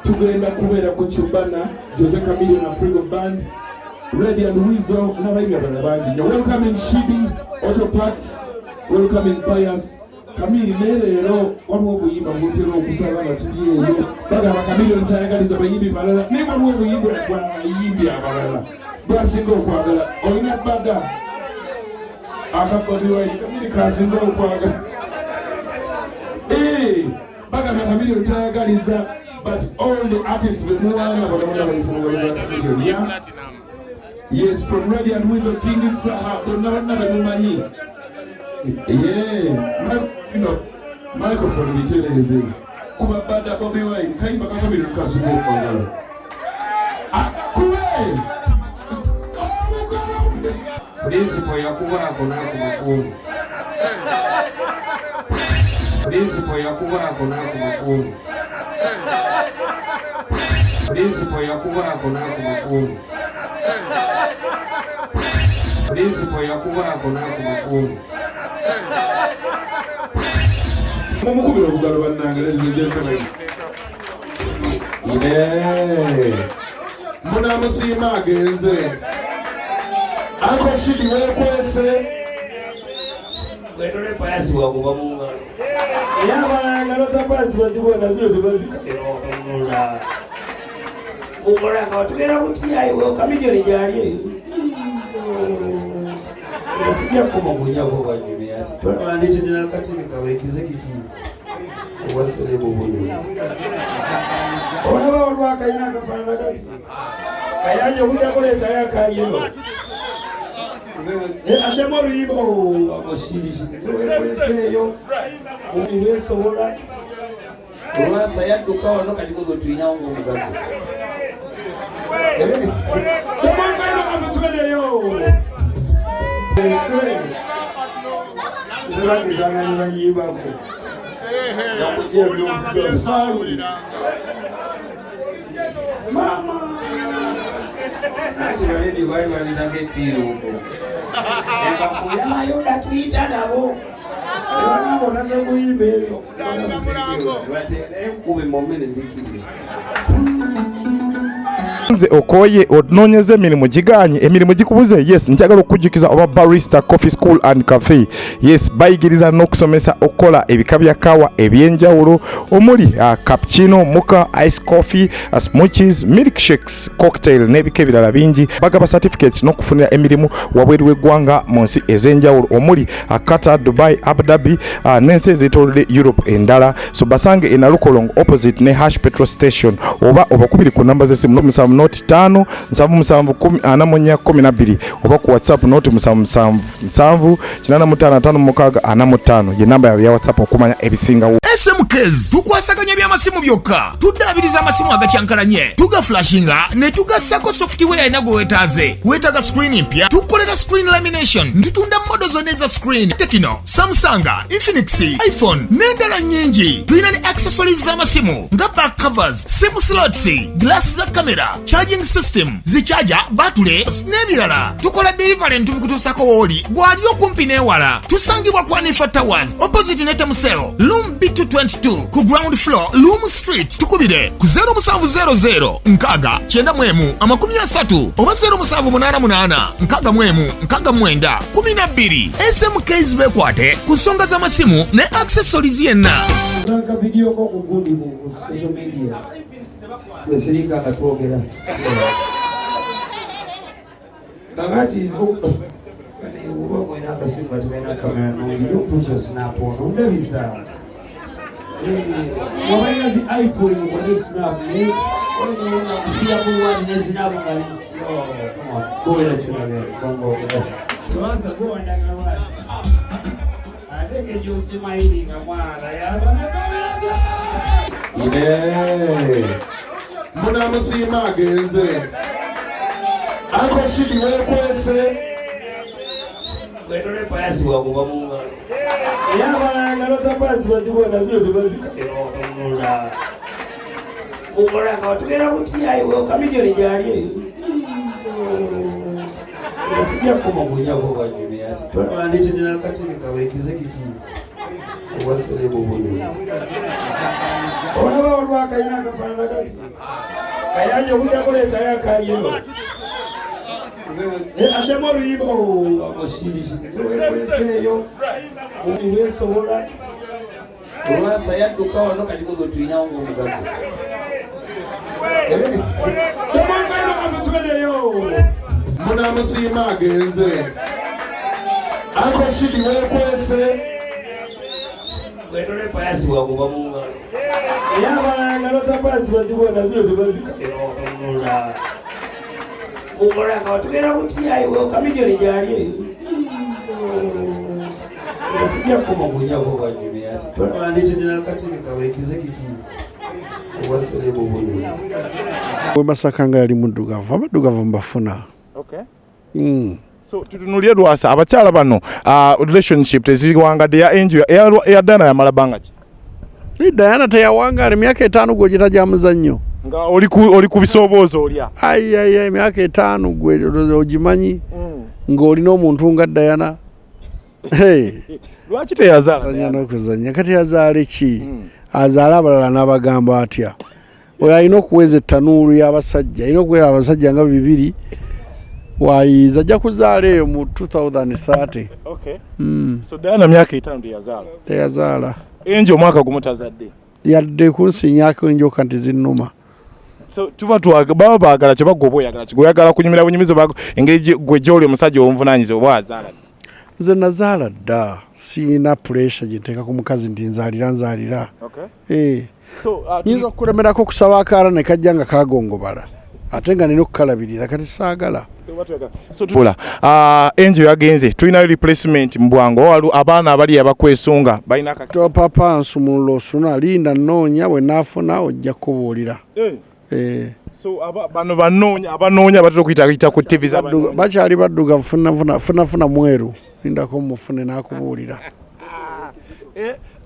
tugenda kubera ku Chubana Jose Chameleon na Frigo Band Ready and Weasel n'abayimba banabangi. Welcome in Shibi Auto Parts, welcome in Pius Kamili lero waliwo buyimba butero okusaba abatuliyeyo bagamba Chameleon ntayagaliza bayimbi balala ne waliwo buyimba bayimbi abalala basinga okwagala olina bada akabobi wali Kamili kasinga okwagala bagamba Chameleon ntayagaliza. But all the artists will move on. Yes, from Ready and Weasel King is microphone we tell you. Kuba bada Bobi wine kaimba kama vile kasuko kwa. Principal Yakuba kuna makuru. Principal Yakuba kuna makuru. Principal Yakuba kuna makuru. Principal Yakuba kuna makuru. Mukubira bugalo banangaleze gentlemen. Muna musima agenze. Ako shidi wekwese. Gwetole payasi wakuba munga. Yaba ngaloza pasi bazibona zyo tebazikadero tonula. Ukora nga tugera kuti ayiwe Chameleon jali. Sijja kumugunya ko banyume yati. Twandite ndina katini kawe executive. Wasele bobonyo. Ona ba olwa kayina kafana kati. Kayanyo kudakoleta yakayelo. Ande moribo amoshirisi. Weseyo. Uniweso wora. Lwasa yadduka wano kati ko twina ngo mugago. Mama ati waledi wali wanitaketi huko ekakula mayoda tuita nabo ewanabo naza kuyimbelo watele kube momene zikiri okoye ononyeze emirimu giganye emirimu gikubuze. Yes, njagala okujukiza oba Barista Coffee School and Cafe. Yes, bayigiriza n'okusomesa okola ebika bya kawa ebyenjawulo omuli cappuccino, mocha, ice coffee, smoothies, milkshakes, cocktail n'ebika ebirala bingi. Bagaba certificate n'okufunira emirimu wabweru w'eggwanga mu nsi ez'enjawulo omuli Qatar, Dubai, Abu Dhabi n'ensi ez'etoolodde Europe endala. So basange e Nalukolong opposite ne Hash petrol station oba obakubiri ku namba z'essimu noti 5 7 oba ku WhatsApp noti 7 ye namba ya WhatsApp okumanya ebisinga. SMKs tukwasaganya by'amasimu byokka, tuddaabiriza amasimu agakyankalanye, tugaflashinga ne tugassako software inago wetaaze. Wetaga screen mpya, tukolera screen lamination, ntutunda modo zonna za screen Tecno, Samsung, Infinix, iPhone n'endala nnyingi. Tulina ne accessories z'amasimu nga back covers, sim slots, glass za camera, charging system, zichaja, battery n'ebirala. Tukola delivery ntubikutuusako wooli gwali okumpi n'ewala. Tusangibwa ku Anifa Towers opposite ne Temusero, Room B222 ku ground floor, Loom Street. Tukubire ku 0700 nkaga 91 oba 0788 nkaga 12. SMKs bekwate ku nsonga z'amasimu ne accessories yenna. Naka video ko kugundi mu social media. Weselika akatwogera. Kakati kane uboko ina kasimba tena kamera no you put your snap on ndabisa. Mobile zi iPhone mu snap ni ole nyona kufia ku wadi na snap ngali. Come on. Go with it again. Bongo. Tuanza go ndanga wasi. Adeke josi maini ngamwana ya bana kamera. Muna musima agenze. Ako shidi wekwese. Gwetole payasi wakuba munga. Yaba ngaloza pasi bazibona zyo tebazikadero tonula. Ukora nga tugera kuti ayiwe Chameleon jali. Sijja kumugunya ko banyume yati. Twandite ndina katini kawe executive. Wasele bobonyo. olaba olwakayina akafaanana kati kayanja okudakoleta yakayero addemu oluyimba amusirisikweseeyo weesobola Lwasa yadduka wano kati gwe tulinawo ng'omugaggo munamusiima agenze ako shidi weekwese gwetole payasi bwakuva mu ngalo naye abalala ngalo za payasi bazibona ziro tebazikaera okola nga watugenda kutiyayiwe kamijoni gyali eyo sijja kukomagunyako bwanyume ati tolabanditenera akatebe kaweekize kitiiwe owaserebo bunyume Masaka nga yali muddugavu abaddugavu mbafuna. So tutunulye Lwasa abakyala bano relationship teziwangadde ya Angel eya Dana yamala banga ki? Diana teyawangaala emyaka 5 gwe gita muzannyo. Nga oli ku bisoboozo olya. Ai emyaka 5 gwe ogimanyi ng'olina omuntu nga Diana. Lwaki teyazaala? N'okuzannya kati yazaala ki? Azaala abalala n'abagamba atya. Oyo alina okuweza ettanuulu y'abasajja, alina okuweza abasajja nga 2 wayiza ajja kuzaala eyo mu 2030. So Diana myaka 5 teyazaala. Angel omwaka gumu tazadde. Yadde kunsinyako enjoka nti zinnuma. So tuba baba baagala kye bagwa oba oyagala ki? Oyagala kunyumira bunyumizo bago engeri gwe gy'oli omusajja ow'omuvunaanyizibwa oba azaala. Nze nazaala dda siina pressure gye nteeka ku mukazi nti nzaalira. So nyinza okulemerako okusaba akaala ne kajja nga kagongobala ate nga nina okukalabirira kati saagala. Angel yagenze tulinayo replacement mu bwangu abaana abali abakwesunga balina akakisa papa nsumulula osuna linda nnoonya bwe naafuna ojja kubuulira. So bano abanoonya batera okuyita ku TV bakyali baddugavu funafuna mweru lindako mufune n'akubuulira.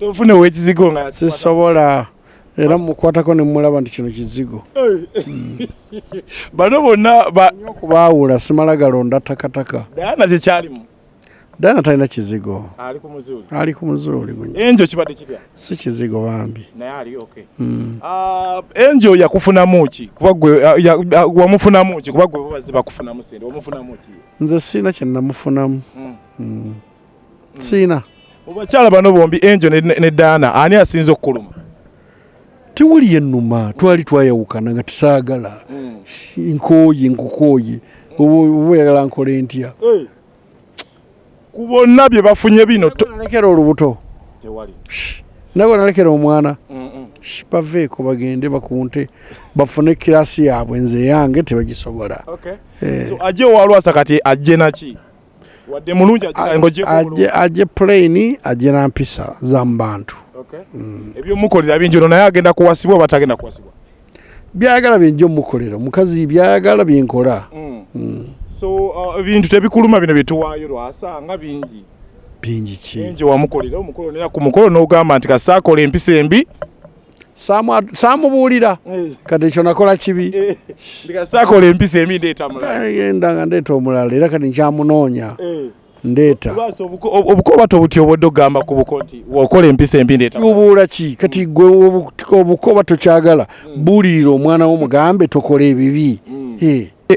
Tofune w'ekizigo nga sisobola era mukwatako ne mulaba nti kino kizigo. Bano bonna okubaawula simala galonda takataka. Diana tekyalimu. Diana talina kizigo. Ali ku muzuuli. Angel kibadde kirya? Si kizigo bambi. Naye ali okay. Angel yakufunamu ki? Kuba gwe wamufunamu ki? Kuba gwe babazi bakufunamu sente. Wamufunamu ki? Nze sina kye namufunamu. Sina. Obakyala bano bombi Angel ne Diana ani asinze okukuluma? Tewuli ennuma twali twayawukana nga tusaagala. Nkukooye oba oyagala nkole ntya? Ku bonna bye bafunye bino nalekera olubuto tewali nagwe nalekera omwana baveeko bagende bakunte bafune kirasi yaabwe nze yange tebagisobola. So ajje wa Lwasa kati ajje naki wadde mulungi ajje plain ajje na mpisa za mbantu. Ebyomukolera bingi ono naye agenda kuwasibwa oba atagenda kuwasibwa? Byayagala byenjo mukolera mukazi byayagala byenkola. So ebintu tebikuluma bino byetuwaayo Lwasa nga bingi ki bingi wamukolera omukolonera ku mukolo n'ogamba nti kasaakola empisa embi saamubuulira kati ekyo nakola kibi ndikasaakola empisa embi ndeeta mulala genda nga ndeeta omulala era kati nkyamunoonya ndeeta obukoba tobutya obwedde ogamba ku buko nti wokola empisa embi ndeeta kibubuula ki kati gwe obukoba tokyagala buulirira omwana wo mugambe tokola ebibi.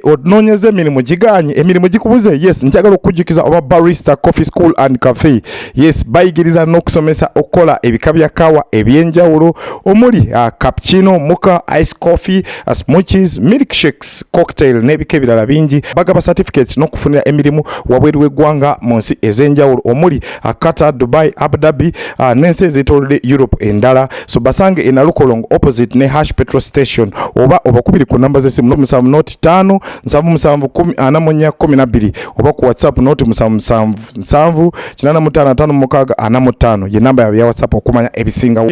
Onoonyeza emirimu giganye emirimu gikubuze yes njagala okujjukiza oba barista coffee school and cafe yes bayigiriza n'okusomesa okukola ebika bya kawa ebyenjawulo omuli cappuccino mocha ice coffee smoothies milkshakes cocktail n'ebika ebirala bingi bagaba certificate n'okufunira emirimu wabweru w'eggwanga mu nsi ez'enjawulo omuli Qatar, Dubai, Abu Dhabi n'ensi ez'etoolodde Europe endala so basange e Nalukolongo opposite ne Hash petrol station oba obakubiri ku namba z'essimu 5 771 oba ku WhatsApp noti 777 ye namba ya WhatsApp okumanya ebisinga.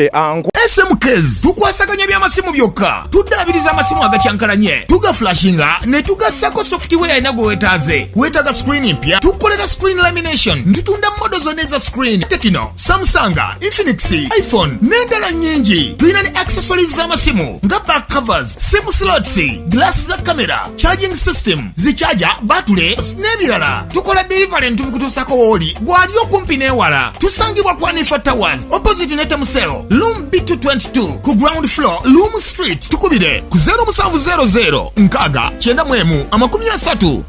SMKs tukwasaganya ebyamasimu byokka tuddaabiriza amasimu agakyankalanye tugaflashinga ne tugassako software yalina gwe weetaaze. Weetaaga screen mpya tukolera screen lamination ntutunda modo zonna eza screen Tekino, Samsung, Infinix, iPhone n'endala nnyingi. Tulina ne accessories z'amasimu nga back covers, sim slots, glass za kamera, charging system, zichaja, batule, n'ebirala. Tukola delivery ntubikutuusako woli gwali okumpi n'ewala. Tusangibwa ku Anifa Towers opposite Netemusero, room B222 ku ground floor, Loom Street. Tukubire ku 0700 nkaaga 91 30.